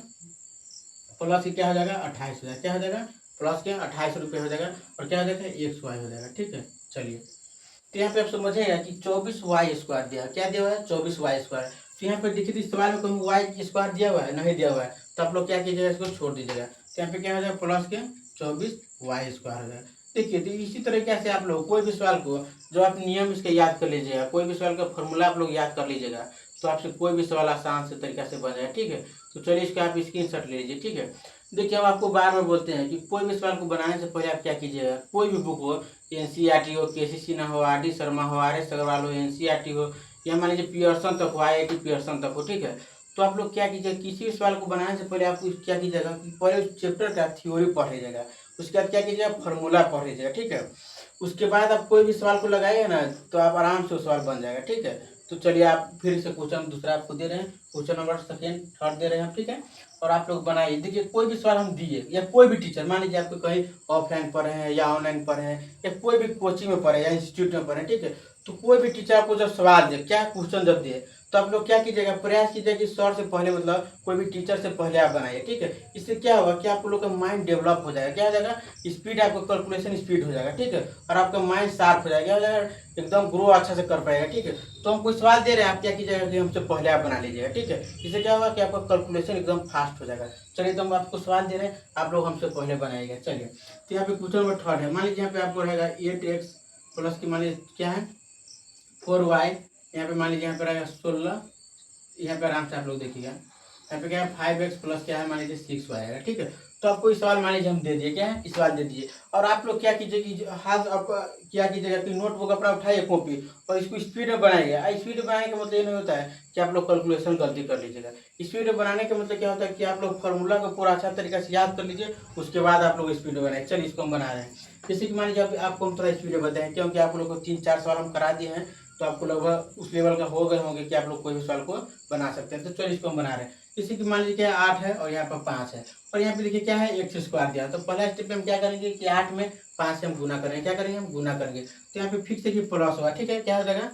प्लस की क्या हो जाएगा, 28 हो जाएगा, क्या हो जाएगा, प्लस के 28 रुपये हो जाएगा, और क्या हो जाएगा, XY हो जाएगा, ठीक है। चलिए, तो यहाँ पे आप समझिएगा कि 24y² दिया, क्या दिया हुआ है, 24y²। तो यहाँ पे देखिए इस सवाल में कहूँ y² दिया हुआ है, नहीं दिया हुआ है, तो आप लोग क्या कीजिएगा, इसको छोड़ दीजिएगा, तो यहाँ पे क्या हो जाएगा, प्लस के 24y² हो जाएगा। देखिए तो इसी तरीके से आप लोग कोई भी सवाल को, जो आप नियम इसके याद कर लीजिएगा, कोई भी सवाल का फॉर्मूला आप लोग याद कर लीजिएगा, तो आपसे कोई भी सवाल आसान से तरीका से बन जाएगा, ठीक है। तो चलिए इसका आप स्क्रीनशॉट ले लीजिए, ठीक है। देखिए हम आपको बार बार बोलते हैं कि कोई भी सवाल को बनाने से पहले आप क्या कीजिएगा, कोई भी बुक हो, NCERT हो, KC सिन्हा हो, RD शर्मा हो, RS अग्रवाल हो, NCERT हो, या मान लीजिए पियर्सन तक हो, IIT पियर्सन तक हो, ठीक है। तो आप लोग क्या कीजिएगा, किसी भी सवाल को बनाने से पहले आपको क्या कीजिएगा कि पहले उस चैप्टर का थ्योरी पढ़ लीजिएगा, उसके बाद क्या कीजिएगा, फॉर्मूला पढ़ लीजिएगा, ठीक है। उसके बाद आप कोई भी सवाल को लगाइए ना, तो आप आराम से वो सवाल बन जाएगा, ठीक है। तो चलिए आप फिर से क्वेश्चन दूसरा आपको दे रहे हैं, क्वेश्चन नंबर सेकेंड थर्ड दे रहे हैं, ठीक है। और आप लोग बनाइए, देखिए कोई भी सवाल हम दिए, या कोई भी टीचर, मान लीजिए आपको कहीं ऑफलाइन पढ़े हैं या ऑनलाइन पढ़े हैं, या कोई भी कोचिंग में पढ़े या इंस्टीट्यूट में पढ़े, ठीक है। तो कोई भी टीचर आपको जब सवाल दे, क्या क्वेश्चन जब दे, तो आप लोग क्या कीजिएगा, प्रयास कीजिए कि सर से पहले मतलब कोई भी टीचर से पहले आप बनाइए, ठीक है। इससे क्या होगा कि आप लोग का माइंड डेवलप हो जाएगा, क्या हो जाएगा, स्पीड, आपका कैलकुलेशन स्पीड हो जाएगा, ठीक है। और आपका माइंड शार्प हो जाएगा, क्या हो जाएगा, एकदम ग्रो अच्छा से कर पाएगा, ठीक है। तो हम कोई सवाल दे रहे हैं, आप क्या कीजिएगा कि हमसे पहले आप बना लीजिएगा, ठीक है। इससे क्या होगा कि आपका कैलकुलेशन एकदम फास्ट हो जाएगा। चलिए, तो हम आपको सवाल दे रहे हैं, आप लोग हमसे पहले बनाइएगा। चलिए, तो यहाँ पे क्वेश्चन नंबर थर्ड है। मान लीजिए यहाँ पे आपको रहेगा 8x प्लस की मान लीजिए क्या है 4y, यहाँ पे मान लीजिए यहाँ पे रहेगा 16, यहाँ पे आराम से आप लोग देखिएगा, यहाँ पे क्या है 5x प्लस क्या है मान लीजिए 6y आएगा, ठीक है। तो आपको इस सवाल मान लीजिए हम दे दिए, क्या है इस सवाल दे दीजिए, और आप लोग क्या कीजिए कि हाथ आपका क्या कीजिएगा कि नोटबुक अपना उठाइए, कॉपी, और इसको स्पीड में बनाइए। स्पीड में बनाने का मतलब ये नहीं होता है कि आप लोग कैलकुलेशन गलती कर लीजिएगा। स्पीड में बनाने का मतलब क्या होता है कि आप लोग फार्मूला को पूरा अच्छा तरीके से याद कर लीजिए, उसके बाद आप लोग स्पीड में बनाए। चलिए, इसको हम बना रहे हैं। जैसे कि मान लीजिए आपको हम थोड़ा स्पीड में बताएं, क्योंकि आप लोग को 3-4 सवाल हम करा दिए हैं, तो आपको लगभग उस लेवल का हो गए होंगे कि आप लोग कोई भी सवाल को बना सकते हैं। तो चलिए, इसको हम बना रहे हैं। जैसे कि मान लीजिए क्या 8 है और यहाँ पर 5 है, और यहाँ पे देखिए क्या है एक्स स्क्वायर दिया। तो पहला स्टेप में हम क्या करेंगे कि 8 में 5 से हम गुना करेंगे, क्या करेंगे, हम गुना करेंगे। तो यहाँ पे फिक्स है कि प्लस होगा, ठीक है। क्या हो जाएगा,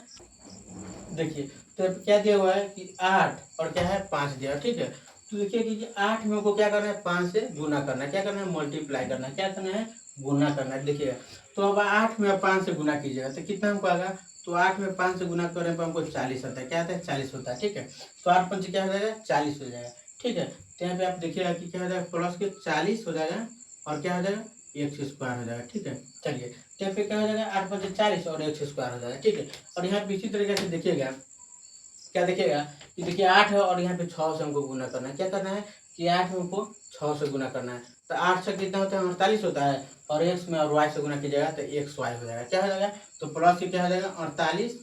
देखिए, तो क्या दिया हुआ है कि 8 और क्या है 5 दिया है, ठीक है। तो देखिए कि 8 में को क्या करना है, 5 से गुना करना है, क्या करना है, मल्टीप्लाई करना है, क्या करना है, गुना करना है। देखिए, तो अब 8 में 5 से गुना कीजिएगा तो कितना हमको आएगा, तो 8 में 5 से गुना करने पर हमको 40 आता है, क्या आता है, 40 होता है, ठीक है। तो 8 पंच क्या हो जाएगा, 40 हो जाएगा, ठीक है। तो यहाँ पे आप देखिएगा कि क्या हो जाएगा, प्लस के 40 हो जाएगा, और क्या हो जाएगा, एक्स स्क्वायर हो जाएगा, ठीक है। चलिए, तो यहाँ पे क्या हो जाएगा, 8 पंच 40 और एक्स स्क्वायर हो जाएगा, ठीक है। और यहाँ पे इसी तरीके से देखिएगा, क्या देखिएगा कि देखिए 8 है और यहाँ पे 6 से हमको गुना करना है, क्या करना है कि 8 में हमको 6 से गुना करना है। तो 8 से कितना होता है, 48 होता है, और एक्स में और वाई से गुना कीजिएगा तो एक्स वाई हो जाएगा, क्या हो जाएगा, तो प्लस से क्या हो जाएगा 48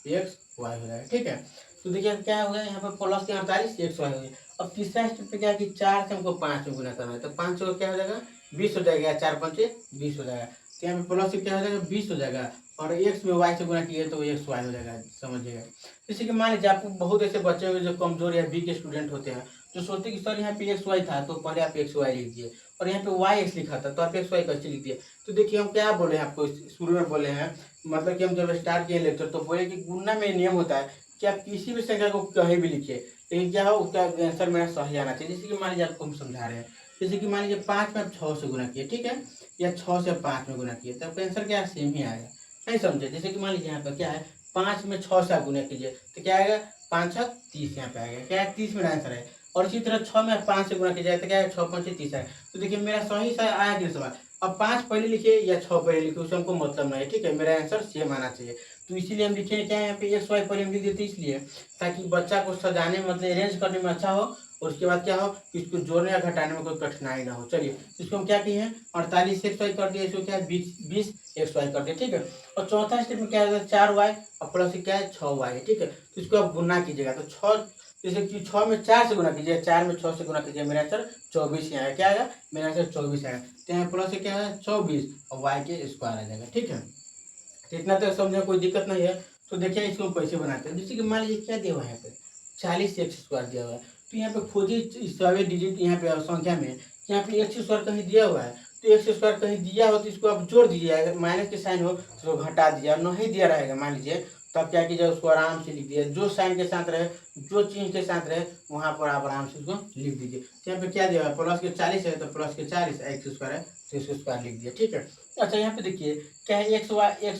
एक्स वाई हो जाएगा, ठीक है। तो देखिए क्या हो गया यहाँ पर प्लस के 48 एक्स वाई हो गया। अब तीसरा स्टेप पे क्या है कि 4 से हमको 5 में गुना करना है, तो 5 को क्या हो जाएगा 20 हो जाएगा, 4 पंचे 20 हो जाएगा। तो यहाँ पे प्लस से क्या हो जाएगा 20 हो जाएगा, और एक्स में वाई से गुना किए तो एक्स वाई हो जाएगा, समझिएगा। जैसे कि मान लीजिए आपको बहुत ऐसे बच्चे होंगे जो कमजोर या वीक स्टूडेंट होते हैं, जो सोचते कि सर यहाँ पे एक्स वाई था तो पहले आप एक्स वाई लिख दिए, और यहाँ पे वाई एक्स लिखा था तो आप एक्स वाई कैसे लिख दिए। तो देखिए हम क्या बोले हैं आपको शुरू में बोले हैं, मतलब कि हम जब स्टार्ट किए लेक्चर तो बोले कि गुणा में नियम होता है कि आप किसी भी संख्या को कहीं भी लिखिए, लेकिन क्या हो उसका आंसर मेरा सही आना चाहिए। जैसे कि मान लीजिए आपको हम समझा रहे हैं, जैसे कि मान लीजिए 5 में आप 6 से गुना किए, ठीक है, या 6 से 5 में गुना किए, तो आपका आंसर क्या है, सेम ही आएगा, नहीं समझे। जैसे कि मान लीजिए यहाँ पर क्या है 5 में 6 से आप गुना कीजिए तो क्या आएगा, 5 6 30 यहाँ पे आएगा, क्या है 30 मेरा आंसर है। और इसी तरह 6 में 5 से गुना कीजिए तो क्या है 6 5 30 आएगा। तो देखिए मेरा सही सा आया कि सवाल, अब 5 पहले लिखिए या 6 पहले लिखिए उससे हमको मतलब नहीं है, ठीक है, मेरा आंसर सेम आना चाहिए। तो इसीलिए हम लिखे क्या है यहाँ पे एक्स वाई पहले हम लिख देते इसलिए ताकि बच्चा को सजाने मतलब अरेंज करने में अच्छा हो, और उसके बाद क्या हो कि इसको जोड़ने या घटाने में कोई कठिनाई ना हो। चलिए, इसको हम क्या किए हैं 48 एक्स वाई कर दिए, इसको क्या है 20 एक्स वाई कर दिए, ठीक है। और चौथा स्टेप में क्या है 4 वाई और प्लस क्या है 6 वाई, ठीक है। तो इसको आप गुना कीजिएगा तो 6, जैसे कि 6 में 4 से गुना कीजिए, 4 में 6 से गुना कीजिए, मेरा आंसर 24 ही आएगा, क्या आएगा, मेरा आंसर 24 आएगा। तो यहाँ प्लस से क्या है 24 और वाई के स्क्वायर आ जाएगा, ठीक है। तो इतना तक समझने कोई दिक्कत नहीं है। तो देखिए इसको हम कैसे बनाते हैं, जैसे कि मान लीजिए क्या दिया हुआ है यहाँ पे 40 एक्स स्क्वायर दिया हुआ है, तो यहाँ पे खोजिए सभी डिजिट यहाँ पे संख्या में, यहाँ पे एक्स स्क्वायर कहीं दिया हुआ है, तो एक्स स्क्वायर कहीं दिया हो तो इसको आप जोड़ दीजिए, अगर माइनस के साइन हो तो घटा दीजिए, और नहीं दिया रहेगा मान लीजिए तो आप क्या कीजिए उसको आराम से लिख दीजिए, जो साइन के साथ रहे जो चिन्ह के साथ रहे वहाँ पर आप आराम से उसको लिख दीजिए। तो यहाँ पे क्या दिया हुआ है प्लस के 40 है तो प्लस के 40 एक्स स्क्वायर है तो इसको स्क्वायर लिख दिया, ठीक है। अच्छा यहाँ पे देखिए क्या है एक्स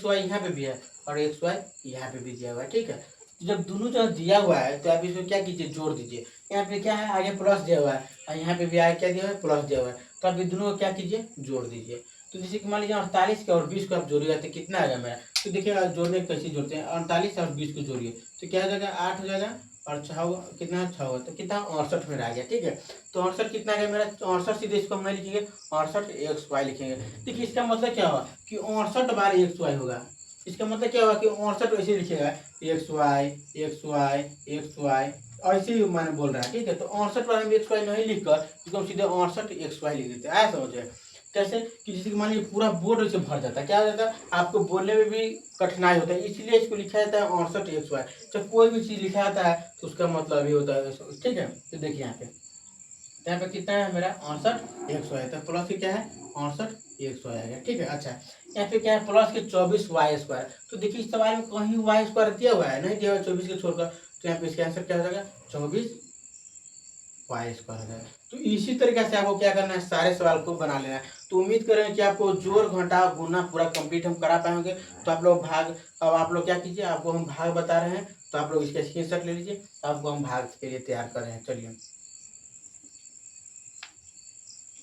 वाई यहाँ पे भी है और एक्स वाई यहाँ पे भी दिया हुआ है, ठीक है। तो जब दोनों जगह दिया हुआ है तो आप इसको क्या कीजिए जोड़ दीजिए, यहाँ पे क्या है आगे प्लस दिया हुआ है और यहाँ पे भी आगे क्या दिया हुआ है प्लस दिया हुआ है, तो आप दोनों को क्या कीजिए जोड़ दीजिए। तो जैसे कि मान लीजिए 48 का और 20 को आप जोड़िएगा तो कितना आएगा मेरा, तो देखिए जोड़ने कैसे जोड़ते हैं 48 और 20 को जोड़िए तो क्या हो जाएगा 8 हो जाएगा, और 6 कितना 6 हो तो कितना 68 मेरा आ गया, ठीक है। तो 68 कितना आ गया मेरा 68, सीधे इसको हम नहीं लिखेंगे 68 एक्स वाई लिखेंगे। देखिए इसका मतलब क्या हुआ कि 68 बार एक्स वाई होगा, इसका मतलब क्या हुआ कि 68 ऐसे लिखेगा X Y X Y X Y, ऐसे ही मैंने बोल रहा है, ठीक है। तो 68 बार हम एक्स वाई नहीं लिखकर इसको हम सीधे 68 एक्स वाई लिख देते हैं, आया समझे। कैसे कि जैसे कि मान लीजिए पूरा बोर्ड ऐसे भर जाता है, क्या हो जाता है आपको बोलने में भी कठिनाई होता है, इसलिए इसको लिखा जाता है 68 एक्स वाई। जब कोई भी चीज़ लिखा जाता है तो उसका मतलब ये होता है, ठीक है। तो देखिए यहाँ पे तो यहाँ पे कितना है मेरा 69 100 है, तो प्लस की क्या है 69 100 आएगा। ठीक है। अच्छा यहाँ पे क्या है प्लस के 24 y²। तो देखिए इस सवाल में कहीं y² दिया हुआ है, नहीं दिया हुआ 24 के छोड़कर, तो यहाँ पे इसका आंसर क्या हो जाएगा 24y² हो जाएगा। तो इसी तरीके से आपको क्या करना है, सारे सवाल को बना लेना है। तो उम्मीद करें कि आपको जोड़ घटाव गुना पूरा कंप्लीट हम करा पाएंगे। तो आप लोग भाग, अब आप लोग क्या कीजिए, आपको हम भाग बता रहे हैं, तो आप लोग इसका स्क्रीनशॉट ले लीजिए, आपको हम भाग के लिए तैयार कर रहे हैं। चलिए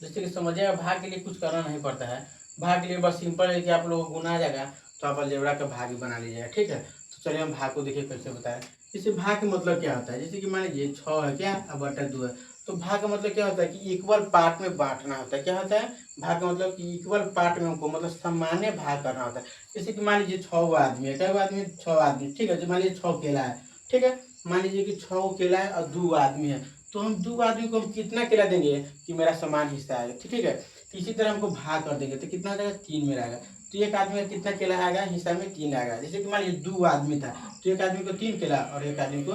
जैसे कि समझिएगा, भाग के लिए कुछ करना नहीं पड़ता है। भाग के लिए बस सिंपल है कि आप लोगों को गुना आ जाएगा, तो आप अलजेब्रा का भाग ही बना लीजिएगा। ठीक है। तो चलिए हम भाग को देखिए कैसे बताएं। जैसे भाग का मतलब क्या होता है, जैसे कि मान लीजिए 6 है क्या, अब बटा 2 है, तो भाग का मतलब क्या होता है कि इक्वल पार्ट में बांटना होता है। क्या होता है भाग का मतलब कि इक्वल पार्ट में हमको मतलब सामान्य भाग करना होता है। जैसे कि मान लीजिए 6 आदमी है, क्या आदमी 6 आदमी, ठीक है। जो मान लीजिए 6 केला है, ठीक है। मान लीजिए कि 6 केला है और 2 आदमी है, तो हम 2 आदमी को हम कितना केला देंगे कि मेरा समान हिस्सा आएगा। ठीक है। तो इसी तरह हमको भाग कर देंगे, तो कितना आ जाएगा 3 में आएगा। तो एक आदमी का कितना केला आएगा हिस्सा में 3 आएगा। जैसे कि मान लीजिए 2 आदमी था, तो एक आदमी को 3 केला और एक आदमी को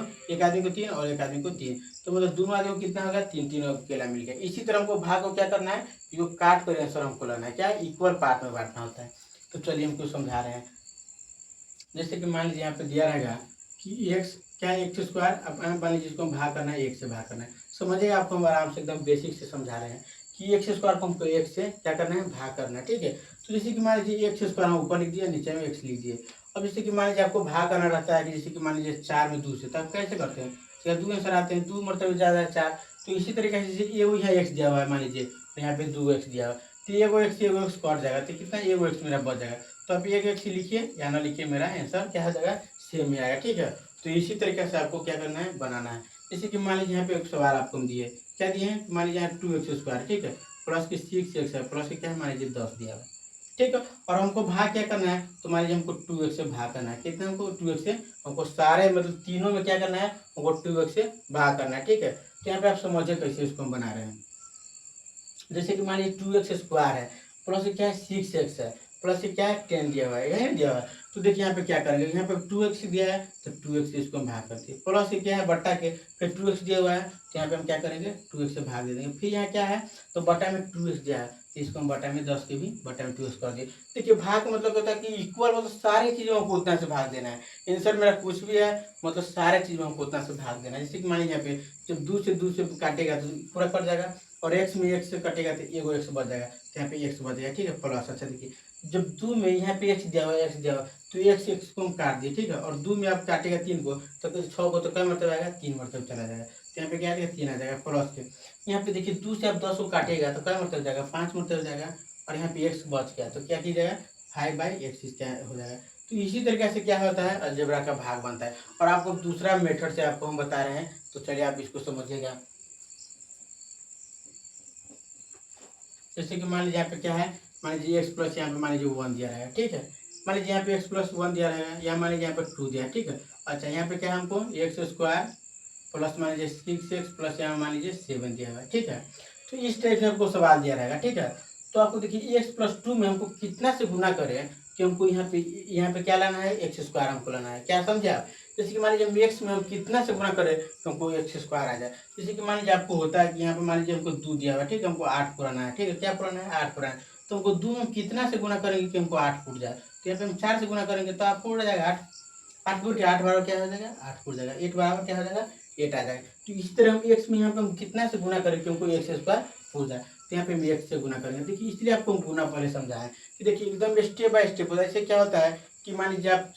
3 और एक आदमी को 3, तो मतलब दोनों आदमी को कितना होगा 3 केला मिल गया। इसी तरह हमको भाग को क्या करना है, ये काट कर आंसर हमको लाना है, क्या इक्वल पार्ट में बांटना होता है। तो चलिए हम कुछ समझा रहे हैं। जैसे कि मान लीजिए यहाँ पे दिया रहेगा कि एक्स क्या है एक्स स्क्वायर, अब मान लीजिए इसको हम भाग करना है, एक से भाग करना है। समझिएगा, आपको हम आराम से एकदम बेसिक से समझा रहे हैं कि एक्स स्क्वायर को हमको एक से क्या करना है भाग करना है। ठीक है। तो जैसे कि मान लीजिए एक्स स्क्वायर हम ऊपर लिख दिया, नीचे में एक्स लिख दिए। अब जैसे कि मान लीजिए आपको भाग करना रहता है कि जैसे कि मान लीजिए 4 में 2 से, तब कैसे करते हैं, क्या 2 आंसर आते हैं, 2 मरतबे ज़्यादा है 4। तो इसी तरीके से जैसे एगो यहाँ एक्स दिया हुआ है, मान लीजिए तो यहाँ पे 2 एक्स दिया हुआ है, तो एगो एक्स कट जाएगा, तो कितना एगो एक्स मेरा बच जाएगा। तो आप एक एक्स लिखिए या ना लिखिए, मेरा आंसर क्या हो जाएगा सेम ही आएगा। ठीक है। तो इसी तरीके से आपको क्या करना है बनाना है। जैसे कि मान लीजिए यहाँ पे एक सवाल आपको हम दिए, क्या दिए हैं, मान लीजिए यहाँ 2x², ठीक है, प्लस की 6x है, प्लस की क्या है मान लीजिए 10 दिया हुआ है। ठीक है। और हमको भाग क्या करना है, तो मान लीजिए हमको 2x से भाग करना है, कितना हमको 2x से, हमको सारे मतलब तीनों में क्या करना है, हमको 2x से भाग करना है। ठीक है। तो यहाँ पे आप समझिए कैसे इसको हम बना रहे हैं। जैसे कि मान लीजिए 2x² है, प्लस क्या है 6x है, प्लस क्या है 10 दिया हुआ है, यही दिया हुआ है। तो देखिए यहाँ पे क्या करेंगे, यहाँ पे 2x दिया है तो 2x से इसको हम भाग करते हैं, प्लस क्या है बट्टा के, फिर 2x दिया हुआ है तो यहाँ पे हम क्या करेंगे 2x से भाग दे देंगे। फिर यहाँ क्या है तो बट्टा में 2x दिया है, तो इसको हम बट्टा में 10 के भी बट्टा में 2x कर दिए। देखिए भाग का मतलब होता है कि इक्वल, मतलब सारी चीज़ों को उतना से भाग देना है। आंसर मेरा कुछ भी है, मतलब सारे चीज़ों को उतना से भाग देना है। जैसे कि मान लीजिए यहाँ पे जब 2 से काटेगा तो पूरा कट जाएगा, और एक्स में एक्स से कटेगा तो एगो एक्स बच जाएगा, तो यहाँ पे एक्स बच जाएगा। ठीक है। प्लस, अच्छा देखिए जब 2 में यहाँ पे एक्स दिया हुआ है, एक्स दिया हुआ है, तो एक्स को हम काट दिए। ठीक है। और 2 में आप काटेगा 3 को, तो 6 को तो क्या मतलब आएगा 3 मतलब चला जाएगा, तो यहाँ पे क्या आएगा 3 आ जाएगा प्लस के। यहाँ पे देखिए 2 से आप 10 को काटेगा तो क्या मतलब जाएगा 5 मतलब जाएगा, और यहाँ पे एक्स बच गया तो क्या कीजिएगा 5/x क्या हो जाएगा। तो इसी तरीके से क्या होता है अलजेब्रा का भाग बनता है। और आपको दूसरा मेथड से आपको हम बता रहे हैं, तो चलिए आप इसको समझिएगा। जैसे कि मान लीजिए यहाँ पे क्या है, मान लीजिए एक्स प्लस यहाँ पे मान लीजिए 1 दिया रहेगा। ठीक है। मान लीजिए यहाँ पे एक्स प्लस 1 दिया रहेगा, यहाँ मान लीजिए यहाँ पे 2 दिया है। ठीक है। अच्छा यहाँ पे क्या है हमको x² प्लस मान लीजिए 6x प्लस यहाँ मान लीजिए 7 दिया हुआ है। ठीक है। तो इस टाइप से हमको सवाल दिया रहेगा। ठीक है। तो आपको देखिए x+2 में हमको कितना से गुना करें कि हमको यहाँ पे क्या लाना है x² हमको लाना है, क्या समझे आप। जैसे कि मान लीजिए एक्स में हम कितना से गुना करें तो हमको x² आ जाए। जैसे कि मान लीजिए आपको होता है कि यहाँ पे मान लीजिए हमको 2 दिया हुआ है, ठीक है, हमको 8 पुराना है। ठीक है। क्या पुराना है 8 पुराना है, तो हमको 2 में कितना से गुना करेंगे कि हमको 8 फूट जाए, तो यहाँ पे हम 4 से गुना करेंगे तो आपको उड़ जाएगा 8। 8 फुट 8 बराबर क्या हो जाएगा 8 फुट जाएगा, 8 बराबर क्या हो जाएगा 8 आ जाएगा। तो इसी तरह हम एक्स में यहाँ पे हम कितना से गुना करें कि हमको x² हो जाए, तो यहाँ पे हम एक्स से गुना करेंगे। देखिए इसलिए आपको हम गुना पहले समझाएं कि देखिए एकदम स्टेप बाय स्टेप होता है। इससे क्या होता है कि मान लीजिए आप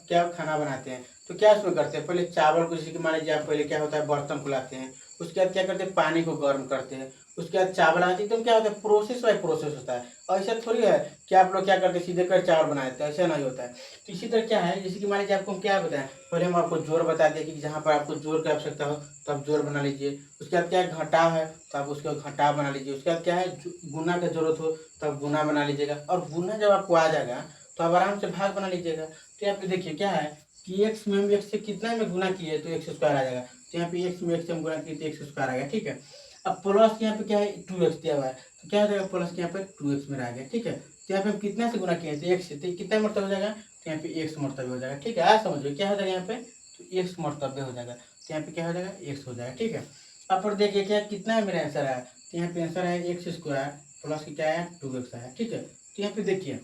क्या खाना बनाते हैं, तो क्या उसमें करते हैं पहले चावल को, जैसे कि मान लीजिए आप पहले क्या होता है बर्तन को लाते हैं, उसके बाद क्या करते हैं पानी को गर्म करते हैं, उसके बाद चावल आते हैं, एकदम क्या होता है प्रोसेस बाय प्रोसेस होता है। और ऐसा थोड़ी है कि आप लोग क्या करते हैं सीधे कर चावल बनाए थे, ऐसा नहीं होता है। तो इसी तरह क्या है, जैसे कि मान लीजिए आपको हम क्या बताएं, पहले हम आपको जोड़ बता दें कि जहाँ पर आपको जोड़ की आवश्यकता हो तो आप जोड़ बना लीजिए। उसके बाद क्या है घटाव है तो आप उसका घटाव बना लीजिए। उसके बाद क्या है गुना की जरूरत हो तो आप गुना बना लीजिएगा, और गुना जब आपको आ जाएगा तो आप आराम से भाग बना लीजिएगा। तो यहाँ पे देखिए क्या है कि एक्स में हम एक्स से कितना में गुना किए तो x² आ जाएगा, तो यहाँ पे एक्स में एक्स से हम गुना किए तो x² आ गया। ठीक है। अब प्लस यहाँ पे क्या है 2x दिया हुआ है, तो क्या हो जाएगा प्लस के यहाँ पे 2x में आ गया। ठीक है। तो यहाँ पे हम कितना से गुना किए थे x से, तो कितना मरतबा हो जाएगा, तो यहाँ पे x मरतबा हो जाएगा। ठीक है। आज समझो क्या हो जाएगा यहाँ पे, तो x मरतबा हो जाएगा, तो यहाँ पे क्या हो जाएगा x हो जाएगा। ठीक है। अब पर देखिए क्या कितना है मेरा आंसर है, तो यहाँ पे आंसर है एक्स स्क्वायर प्लस की क्या है 2x है, ठीक है। तो यहाँ पे देखिए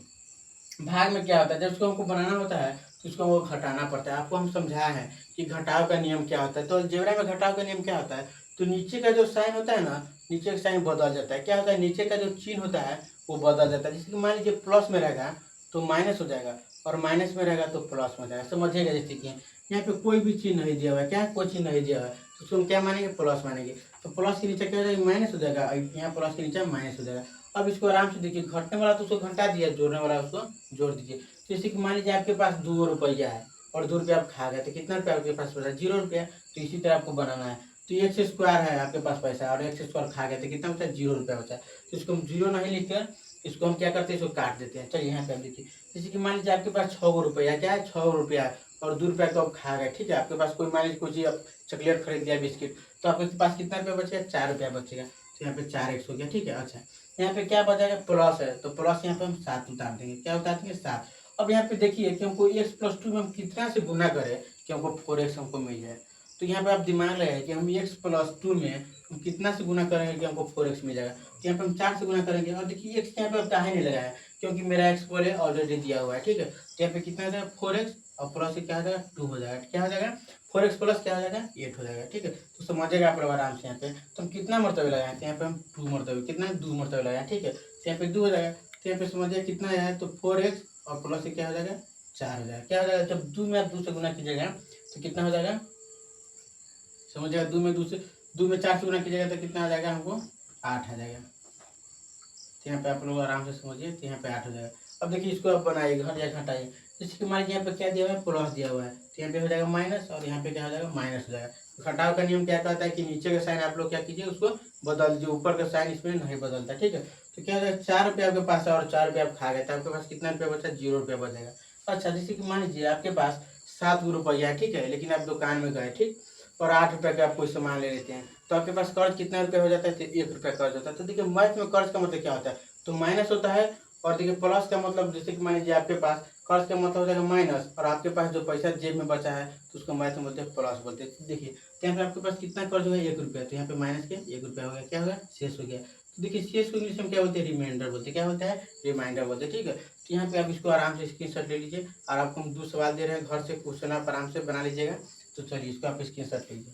भाग में क्या होता है, जब उसको हमको बनाना होता है तो उसको हमको घटाना पड़ता है। आपको हम समझाया है कि घटाव का नियम क्या होता है। तो अलजेब्रा में घटाव का नियम क्या होता है, तो नीचे का जो साइन होता है ना, नीचे का साइन बदल जाता है। क्या होता है, नीचे का जो चिन्ह होता है वो बदल जाता है। जैसे कि मान लीजिए प्लस में रहेगा तो माइनस हो जाएगा, और माइनस में रहेगा तो प्लस हो जाएगा। समझिएगा, जैसे कि यहाँ पे कोई भी चिन्ह नहीं दिया हुआ है, क्या कोई चिन्ह नहीं दिया हुआ है, तो उसको हम क्या मानेंगे, प्लस मानेंगे। तो प्लस के नीचे क्या हो जाएगा, माइनस हो जाएगा, यहाँ प्लस के नीचे माइनस हो जाएगा। अब इसको आराम से देखिए, घटने वाला तो उसको घटा दिया, जोड़ने वाला उसको जोड़ दीजिए। जैसे कि मान लीजिए आपके पास 2 रुपया है और 2 रुपया आप खा गए, तो कितना रुपया आपके पास बचा, 0 रुपया। तो इसी तरह आपको बनाना है। तो एक्स स्क्वायर है आपके पास पैसा, और एक्स स्क्वायर खा गए तो कितना बचा, 0 रुपया बचा। तो इसको हम 0 नहीं लिखकर इसको हम क्या करते हैं, इसको काट देते हैं। चलिए यहाँ पे आप देखिए, जैसे कि मान लीजिए आपके पास 6 रुपया, क्या है 6 रुपया, और 2 रुपया तो आप खा गए, ठीक है। आपके पास कोई मान लीजिए कोई चीज चॉकलेट खरीद लिया, बिस्किट, तो आपके पास कितना रुपया बचेगा, 4 रुपया बचेगा। तो यहाँ पे 4x हो गया, ठीक है। अच्छा, यहाँ पे क्या बचेगा, प्लस है, तो प्लस यहाँ पे हम 7 उतार देंगे। क्या उतार देंगे, 7। अब यहाँ पे देखिए कि हमको x+2 में हम कितना से गुना करें कि हमको 4x हमको मिल जाए। तो यहाँ पे आप दिमाग लगाए कि हम x+2 में हम कितना से गुना करेंगे कि हमको 4x मिल जाएगा। तो यहाँ पे हम 4 से गुना करेंगे, और देखिए x यहाँ पे अब काहे नहीं लगाया, क्योंकि मेरा x पहले ऑलरेडी दिया हुआ है, ठीक है। तो यहाँ पे कितना हो जाएगा, 4x, और प्लस क्या हो जाएगा, 2 हो जाएगा। क्या हो जाएगा, 4x प्लस क्या हो जाएगा, 8 हो जाएगा, ठीक है। तो समझेगा आप लोग आराम से। यहाँ पे तो हम कितना मरतबे लगाए, तो यहाँ पे हम 2 मरतबे, कितना 2 मरतबे लगाए, ठीक है। तो यहाँ पे 2 हो जाएगा। तो यहाँ पे समझिए कितना है, तो 4x और प्लस से क्या हो जाएगा, 4 हो जाएगा। क्या हो जाएगा, जब 2 में आप 2 से गुना कीजिएगा तो कितना हो जाएगा, समझिएगा, 2 में 4 से गुना कीजिएगा तो कितना आ जाएगा, हमको 8 आ जाएगा। तो यहाँ पे आप लोग आराम से समझिए, तो यहाँ पे 8 हो जाएगा। अब देखिए इसको आप बनाइए, घर या घटाइए। जैसे कि मान लीजिए यहाँ पे क्या दिया हुआ है, प्लस दिया हुआ है, तो यहाँ पे हो जाएगा माइनस, और यहाँ पे क्या हो जाएगा, माइनस हो जाएगा। घटाव का नियम क्या कहता है कि नीचे का साइन आप लोग क्या कीजिए, उसको बदल दीजिए, ऊपर का साइन इसमें नहीं बदलता, ठीक है। तो क्या हो जाएगा, 4 रुपया आपके पास है और 4 रुपया आप खा गए, तो आपके पास कितना रुपया बचा, 0 रुपया बचेगा। अच्छा, जैसे कि मान लीजिए आपके पास 7 रुपया है, ठीक है, लेकिन आप दुकान में गए, ठीक, और 8 रुपया का आप कोई सामान ले लेते हैं, तो आपके पास कर्ज कितना रुपया हो जाता है, तो 1 रुपया कर्ज होता है। तो देखिए मैथ में कर्ज का मतलब क्या होता है, तो माइनस होता है। और देखिए प्लस का मतलब, जैसे कि मान लीजिए आपके पास कर्ज का मतलब हो जाएगा माइनस, और आपके पास जो पैसा जेब में बचा है तो उसको मैथ में बोलते हैं प्लस बोलते हैं। देखिए तो यहाँ पे आपके पास कितना कर्ज हो गया, 1 रुपया, तो यहाँ पे माइनस के 1 रुपया हो गया, क्या हो गया, शेष हो गया। तो देखिए शेष को इंग्लिश में क्या बोलते हैं, रिमाइंडर बोलते हैं। क्या बोलते हैं, रिमाइंडर बोलते हैं, ठीक है। तो यहाँ पे आप इसको आराम से स्क्रीनशॉट ले लीजिए, और आपको हम 2 सवाल दे रहे हैं, घर से क्वेश्चन आप आराम से बना लीजिएगा। तो चलिए इसको आप स्क्रीनशॉट लीजिए।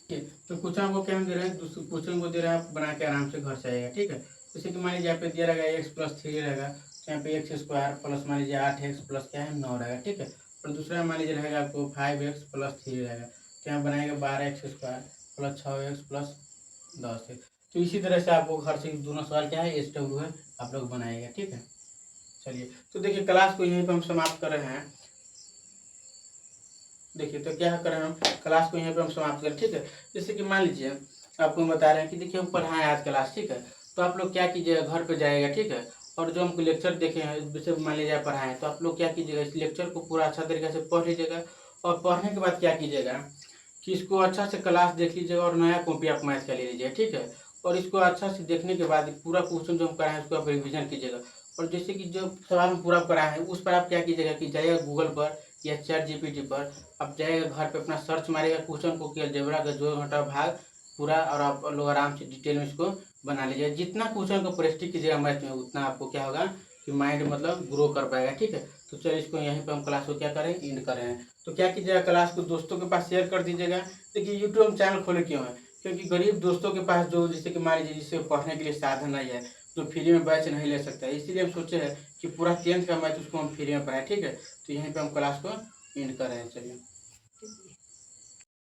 ठीक, तो क्वेश्चन को क्या हम दे रहे हैं, दूसरे क्वेश्चन को दे रहे हैं, आप बना के आराम से घर से आएगा, ठीक है। जैसे कि मान लीजिए यहाँ पे दिया रहेगा x+3 रहेगा, तो यहाँ पे एक्स स्क्वायर प्लस मान लीजिए 8x प्लस क्या है 9 रहेगा, ठीक है। और दूसरा मान लीजिए रहेगा आपको 5x+3 रहेगा, तो यहाँ बनाएगा 12x square plus 6x plus 10x। तो इसी तरह से आपको घर से दोनों सवाल क्या है, SW है, आप लोग बनाएगा, ठीक है। चलिए, तो देखिए क्लास को यहीं पर हम समाप्त कर रहे हैं। देखिए तो क्या करें, हम क्लास को यहीं पे हम समाप्त करें, ठीक है। जैसे कि मान लीजिए आपको हम बता रहे हैं कि देखिए हम पढ़ाएं आज क्लास, ठीक है। तो आप लोग क्या कीजिएगा, घर पे जाएगा, ठीक है। और जो हमको लेक्चर देखे हैं, जैसे मान लीजिए आप पढ़ाएं, तो आप लोग क्या कीजिएगा, इस लेक्चर को पूरा अच्छा तरीके से पढ़ लीजिएगा। और पढ़ने के बाद क्या कीजिएगा कि इसको अच्छा से क्लास देख लीजिएगा, और नया कॉपी आप मैथ का ले लीजिएगा, ठीक है। और इसको अच्छा से देखने के बाद पूरा क्वेश्चन जो हम कराएं उसको आप रिविजन कीजिएगा। और जैसे कि जो सवाल हम पूरा कराए हैं उस पर आप क्या कीजिएगा कि जाइएगा गूगल पर या ChatGPT पर, आप जाइएगा घर पे अपना सर्च मारिएगा क्वेश्चन को कि अलजेब्रा का जोड़ घटाव भाग पूरा, और आप लोग आराम से डिटेल में इसको बना लीजिएगा। जितना क्वेश्चन को प्रैक्टिस कीजिएगा मैथ में, उतना आपको क्या होगा कि माइंड मतलब ग्रो कर पाएगा, ठीक है। तो चलिए इसको यहीं पे हम क्लास को क्या करें, एंड करें हैं। तो क्या कीजिएगा, क्लास को दोस्तों के पास शेयर कर दीजिएगा। देखिए यूट्यूब हम चैनल खोले क्यों है, क्योंकि गरीब दोस्तों के पास जो जैसे कि मान लीजिए जिससे पढ़ने के लिए साधन नहीं है, जो फ्री में बैच नहीं ले सकता है, इसीलिए हम सोचे हैं कि पूरा 10th का मैथ उसको हम फ्री में पढ़ाएं, ठीक है। तो यहीं पे हम क्लास को एंड कर रहे हैं, चलिए।